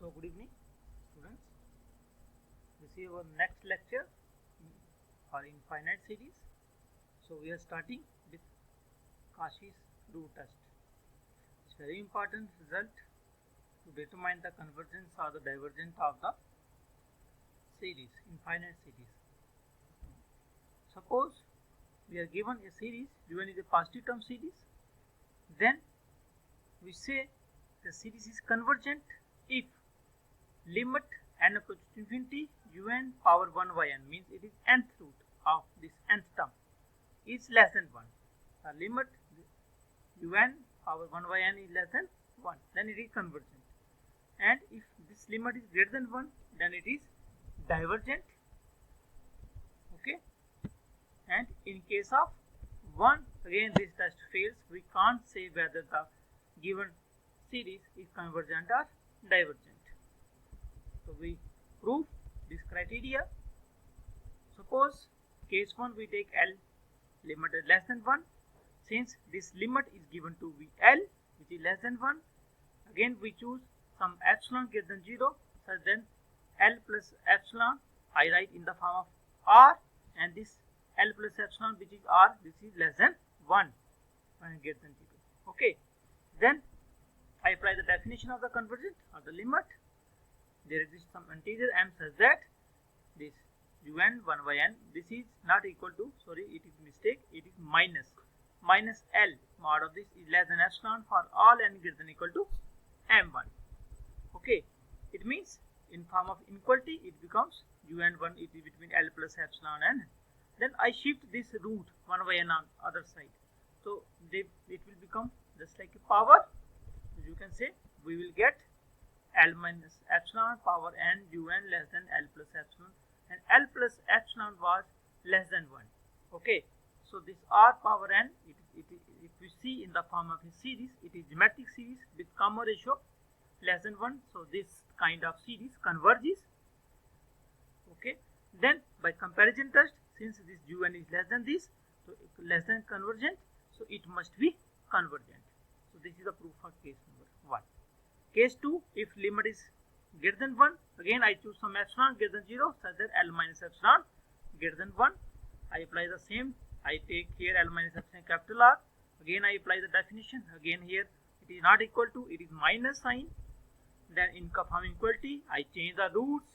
So good evening students, this is our next lecture for infinite series. So we are starting with Cauchy's root test. It's very important result to determine the convergence or the divergence of the series, infinite series. Suppose we are given a series, given is a positive term series, then we say the series is convergent if limit n approaches to infinity un power 1 by n, means it is nth root of this nth term, is less than 1. The limit un power 1 by n is less than 1, then it is convergent. And if this limit is greater than 1, then it is divergent. Okay. And in case of 1, again this test fails. We can't say whether the given series is convergent or divergent. So we prove this criteria. Suppose case 1 we take L limit is less than 1. Since this limit is given to be L, which is less than 1, again we choose some epsilon greater than 0, such then L plus epsilon I write in the form of R, and this L plus epsilon, which is R, this is less than 1 and greater than 0. Okay, then I apply the definition of the convergence of the limit. There exists some integer m such that this un 1 by n, this is not equal to, sorry, it is mistake, it is minus L mod of this is less than epsilon for all n greater than equal to m1. Okay, it means in form of inequality it becomes un1 it is between L plus epsilon and then I shift this root 1 by n on other side, so it will become just like a power. As you can say, we will get L minus epsilon power n un less than L plus epsilon, and L plus epsilon was less than 1. Okay, so this R power n, if we see in the form of a series, it is geometric series with common ratio less than 1. So this kind of series converges. Okay, then by comparison test, since this un is less than this, so less than convergent, so it must be convergent. So this is the proof for case number 1. Case 2, if limit is greater than 1, again I choose some epsilon greater than 0, such that L minus epsilon greater than 1. I apply the same, I take here L minus epsilon capital R, again I apply the definition, again here it is not equal to, it is minus sign. Then in form equality, I change the roots,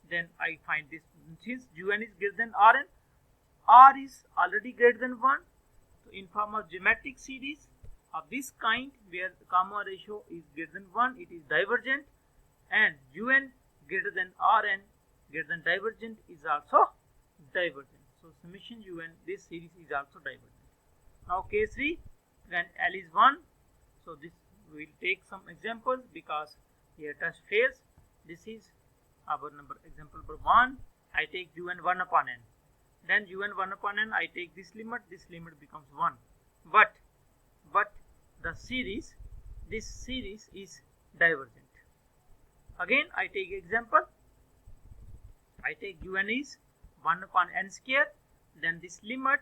then I find this, since un is greater than Rn, R is already greater than 1, so in form of geometric series of this kind where the common ratio is greater than 1, it is divergent, and un greater than Rn greater than divergent is also divergent. So summation un, this series is also divergent. Now case 3, when L is 1, so this we will take some examples because here test fails. This is our example number 1. I take un 1 upon n. Then un 1 upon n, I take this limit becomes 1. But the series, this series is divergent. Again I take example, I take un is 1 upon n square, then this limit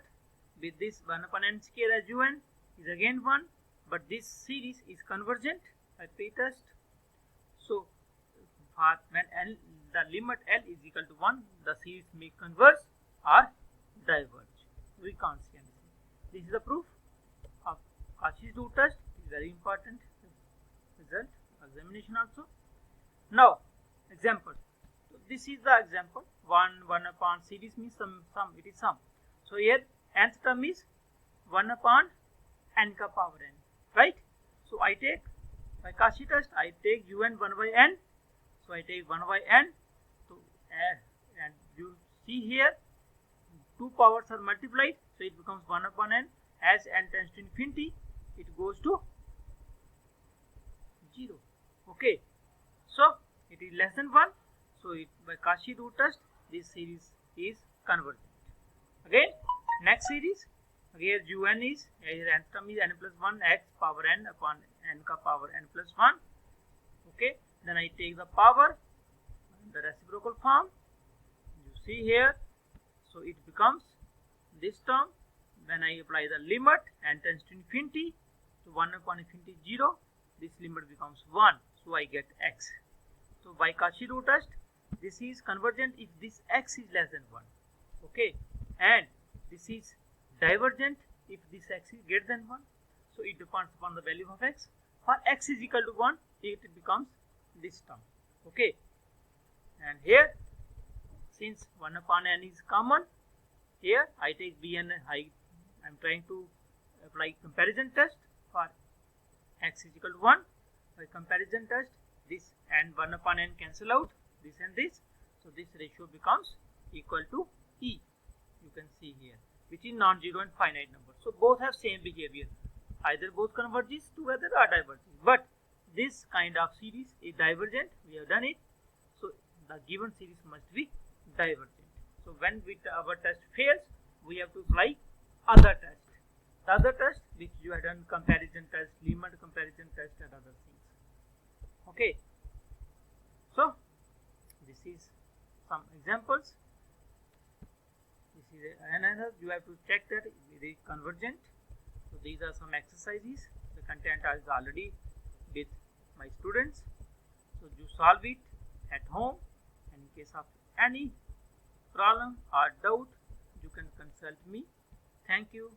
with this 1 upon n square as un is again 1, but this series is convergent. I pretest. So for when L, the limit L is equal to 1, the series may converge or diverge. We can't see anything. This is the proof of Cauchy's root test. It is very important result, examination also. Now example. So this is the example. 1 upon series means sum, it is sum. So here nth term is 1 upon n ka power n, right? So I take by Cauchy test, I take un 1 by n. So I take 1 by n. So and you see here 2 powers are multiplied, so it becomes 1 upon n. As n tends to infinity, it goes to 0. Okay, so it is less than 1. So it, by Cauchy root test, this series is convergent. Again, next series, here un is, here nth term is n plus 1 x power n upon n ka power n plus 1. Okay, then I take the power, the reciprocal form, you see here, so it becomes this term. When I apply the limit n tends to infinity, so 1 upon infinity 0, this limit becomes 1, so I get x. So by Cauchy-Rho test, this is convergent if this x is less than 1. Okay, and this is divergent if this x is greater than 1. So it depends upon the value of x. For x is equal to 1, it becomes this term. Okay, and here since 1 upon n is common, here I take b and I am trying to apply comparison test for x is equal to 1. By comparison test, this and 1 upon n cancel out, this and this. So this ratio becomes equal to e. You can see here, which is non-zero and finite number. So both have same behavior. Either both converges together or diverges. But this kind of series is divergent. We have done it. So the given series must be divergent. So when our test fails, we have to apply other test. The other test which you have done, comparison test, Lemma comparison test, and other things. Okay. So this is some examples. This is another. You have to check that it is convergent. So these are some exercises. The content is already with my students. So you solve it at home. And in case of any problem or doubt, you can consult me. Thank you.